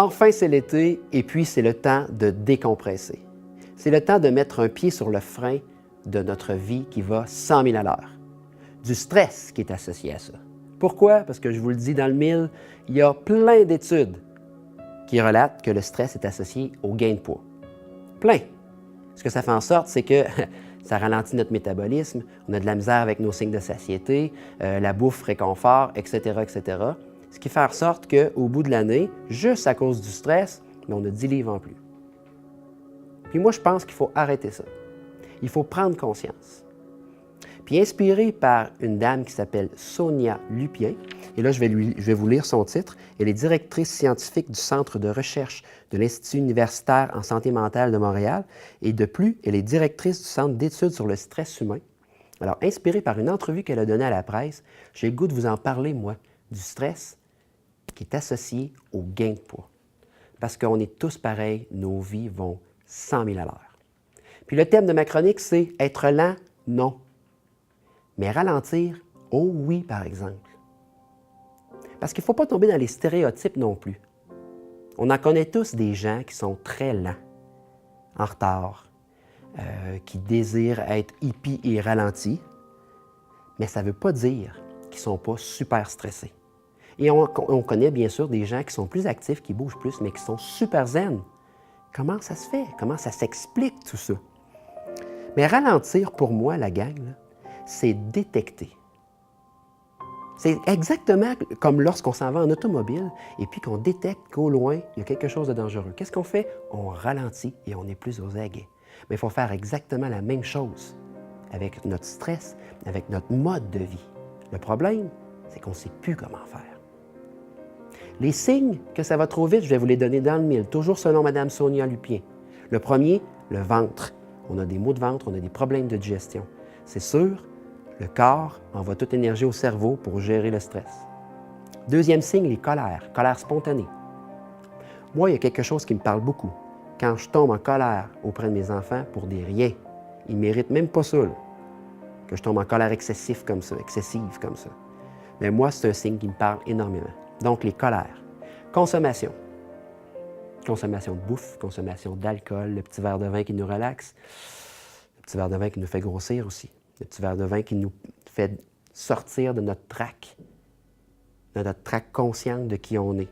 Enfin, c'est l'été et puis c'est le temps de décompresser. C'est le temps de mettre un pied sur le frein de notre vie qui va 100 000 à l'heure. Du stress qui est associé à ça. Pourquoi? Parce que je vous le dis dans le mille, il y a plein d'études qui relatent que le stress est associé au gain de poids. Plein. Ce que ça fait en sorte, c'est que ça ralentit notre métabolisme, on a de la misère avec nos signes de satiété, la bouffe réconfort, etc., etc. Ce qui fait en sorte qu'au bout de l'année, juste à cause du stress, on a 10 livres en plus. Puis moi, je pense qu'il faut arrêter ça. Il faut prendre conscience. Puis inspiré par une dame qui s'appelle Sonia Lupien, et là, je vais vous lire son titre. Elle est directrice scientifique du Centre de recherche de l'Institut universitaire en santé mentale de Montréal, et de plus, elle est directrice du Centre d'études sur le stress humain. Alors, inspirée par une entrevue qu'elle a donnée à la presse, j'ai le goût de vous en parler, moi, du stress qui est associé au gain de poids. Parce qu'on est tous pareils, nos vies vont 100 000 à l'heure. Puis le thème de ma chronique, c'est « Être lent, non. Mais ralentir, oh oui, par exemple. » Parce qu'il ne faut pas tomber dans les stéréotypes non plus. On en connaît tous des gens qui sont très lents, en retard, qui désirent être hippies et ralentis, mais ça ne veut pas dire qu'ils ne sont pas super stressés. Et on connaît bien sûr des gens qui sont plus actifs, qui bougent plus, mais qui sont super zen. Comment ça se fait? Comment ça s'explique tout ça? Mais ralentir, pour moi, la gang, c'est détecter. C'est exactement comme lorsqu'on s'en va en automobile et puis qu'on détecte qu'au loin, il y a quelque chose de dangereux. Qu'est-ce qu'on fait? On ralentit et on est plus aux aguets. Mais il faut faire exactement la même chose avec notre stress, avec notre mode de vie. Le problème, c'est qu'on ne sait plus comment faire. Les signes que ça va trop vite, je vais vous les donner dans le mille, toujours selon Mme Sonia Lupien. Le premier, le ventre. On a des maux de ventre, on a des problèmes de digestion. C'est sûr, le corps envoie toute l'énergie au cerveau pour gérer le stress. Deuxième signe, les colères, colère spontanée. Moi, il y a quelque chose qui me parle beaucoup. Quand je tombe en colère auprès de mes enfants pour des riens, ils ne méritent même pas ça, là, que je tombe en colère excessive comme ça. Mais moi, c'est un signe qui me parle énormément. Donc, les colères. Consommation. Consommation de bouffe, consommation d'alcool, le petit verre de vin qui nous relaxe, le petit verre de vin qui nous fait grossir aussi, le petit verre de vin qui nous fait sortir de notre trac consciente de qui on est.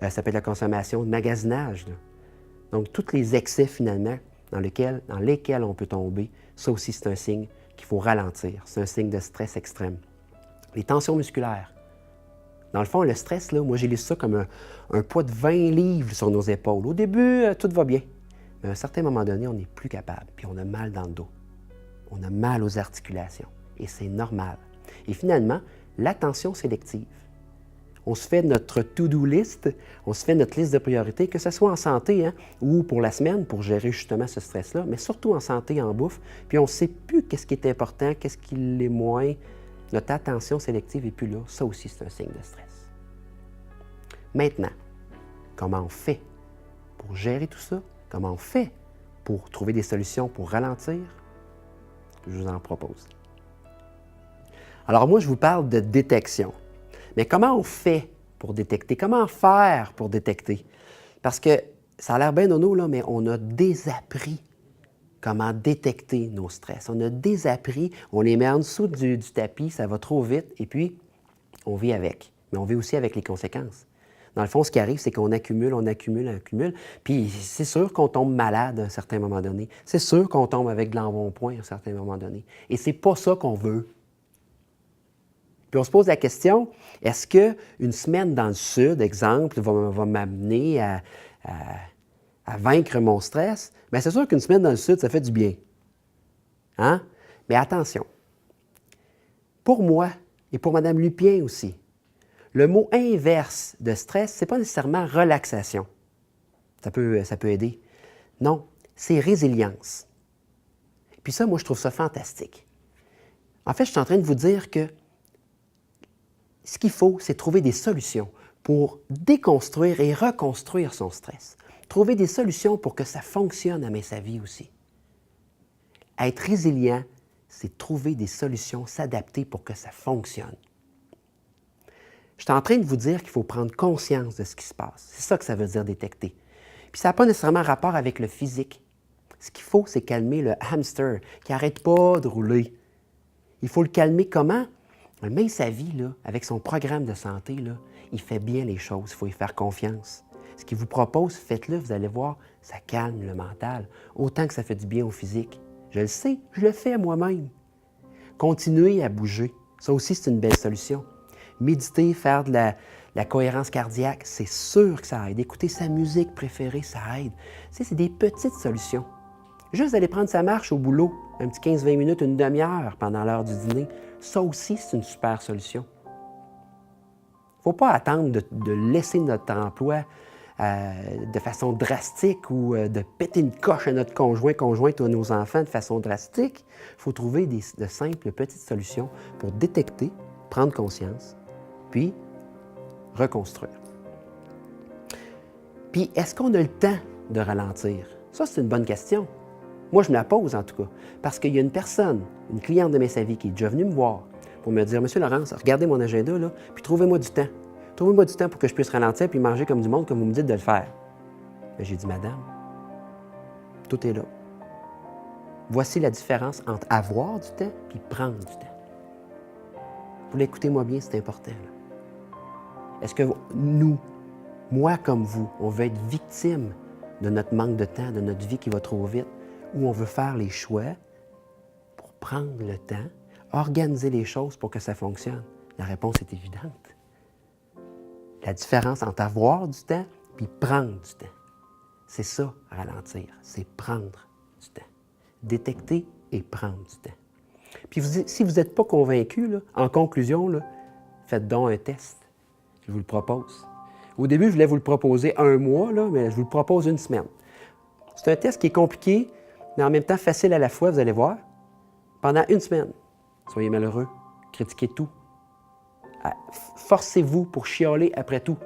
Ça peut être la consommation de magasinage, là. Donc, tous les excès, finalement, dans lesquels on peut tomber, ça aussi, c'est un signe qu'il faut ralentir. C'est un signe de stress extrême. Les tensions musculaires. Dans le fond, le stress, là, moi, j'ai lu ça comme un poids de 20 livres sur nos épaules. Au début, tout va bien. Mais à un certain moment donné, on n'est plus capable, puis on a mal dans le dos. On a mal aux articulations. Et c'est normal. Et finalement, l'attention sélective. On se fait notre to-do list, on se fait notre liste de priorités, que ce soit en santé ou pour la semaine, pour gérer justement ce stress-là, mais surtout en santé, en bouffe. Puis on ne sait plus qu'est-ce qui est important, qu'est-ce qui l'est moins. Notre attention sélective n'est plus là. Ça aussi, c'est un signe de stress. Maintenant, comment on fait pour gérer tout ça? Comment on fait pour trouver des solutions pour ralentir? Je vous en propose. Alors moi, je vous parle de détection. Mais comment on fait pour détecter? Comment faire pour détecter? Parce que ça a l'air bien nono, là, mais on a désappris comment détecter nos stress. On a désappris, on les met en dessous du tapis, ça va trop vite, et puis on vit avec. Mais on vit aussi avec les conséquences. Dans le fond, ce qui arrive, c'est qu'on accumule, puis c'est sûr qu'on tombe malade à un certain moment donné. C'est sûr qu'on tombe avec de l'embonpoint à un certain moment donné. Et c'est pas ça qu'on veut. Puis on se pose la question, est-ce qu'une semaine dans le sud, exemple, va m'amener à vaincre mon stress? Bien, c'est sûr qu'une semaine dans le sud, ça fait du bien. Hein? Mais attention, pour moi et pour Mme Lupien aussi, le mot inverse de stress, ce n'est pas nécessairement relaxation. Ça peut aider. Non, c'est résilience. Puis ça, moi, je trouve ça fantastique. En fait, je suis en train de vous dire que ce qu'il faut, c'est trouver des solutions pour déconstruire et reconstruire son stress. Trouver des solutions pour que ça fonctionne à sa vie aussi. Être résilient, c'est trouver des solutions, s'adapter pour que ça fonctionne. Je suis en train de vous dire qu'il faut prendre conscience de ce qui se passe. C'est ça que ça veut dire détecter. Puis ça n'a pas nécessairement rapport avec le physique. Ce qu'il faut, c'est calmer le hamster qui n'arrête pas de rouler. Il faut le calmer comment? Même sa vie, là, avec son programme de santé, là, il fait bien les choses. Il faut y faire confiance. Ce qu'il vous propose, faites-le, vous allez voir, ça calme le mental, autant que ça fait du bien au physique. Je le sais, je le fais moi-même. Continuez à bouger. Ça aussi, c'est une belle solution. Méditer, faire de la cohérence cardiaque, c'est sûr que ça aide. Écouter sa musique préférée, ça aide. C'est des petites solutions. Juste aller prendre sa marche au boulot, un petit 15-20 minutes, une demi-heure pendant l'heure du dîner, ça aussi, c'est une super solution. Il ne faut pas attendre de laisser notre emploi de façon drastique ou de péter une coche à notre conjointe ou à nos enfants de façon drastique. Il faut trouver de simples petites solutions pour détecter, prendre conscience, puis reconstruire. Puis, est-ce qu'on a le temps de ralentir? Ça, c'est une bonne question. Moi, je me la pose en tout cas, parce qu'il y a une personne, une cliente de Messavi qui est déjà venue me voir pour me dire « Monsieur Laurence, regardez mon agenda, là, puis trouvez-moi du temps. Trouvez-moi du temps pour que je puisse ralentir puis manger comme du monde, comme vous me dites de le faire. » J'ai dit « Madame, tout est là. Voici la différence entre avoir du temps puis prendre du temps. » Vous l'écoutez-moi bien, c'est important. Est-ce que nous, moi comme vous, on veut être victime de notre manque de temps, de notre vie qui va trop vite, ou on veut faire les choix pour prendre le temps, organiser les choses pour que ça fonctionne? La réponse est évidente. La différence entre avoir du temps puis prendre du temps. C'est ça, ralentir, c'est prendre du temps. Détecter et prendre du temps. Puis si vous n'êtes pas convaincu, là, en conclusion, là, faites donc un test. Je vous le propose. Au début, je voulais vous le proposer 1 mois, là, mais je vous le propose 1 semaine. C'est un test qui est compliqué, mais en même temps facile à la fois, vous allez voir. Pendant 1 semaine, soyez malheureux, critiquez tout. Forcez-vous pour chialer après tout.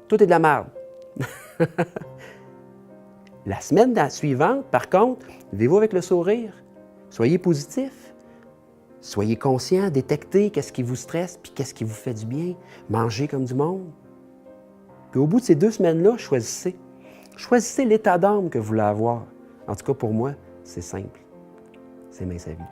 Tout est de la merde. La semaine suivante, par contre, vivez-vous avec le sourire. Soyez positif. Soyez conscient, détectez qu'est-ce qui vous stresse puis qu'est-ce qui vous fait du bien. Mangez comme du monde. Puis au bout de ces 2 semaines-là, choisissez. Choisissez l'état d'âme que vous voulez avoir. En tout cas, pour moi, c'est simple. C'est Messavi.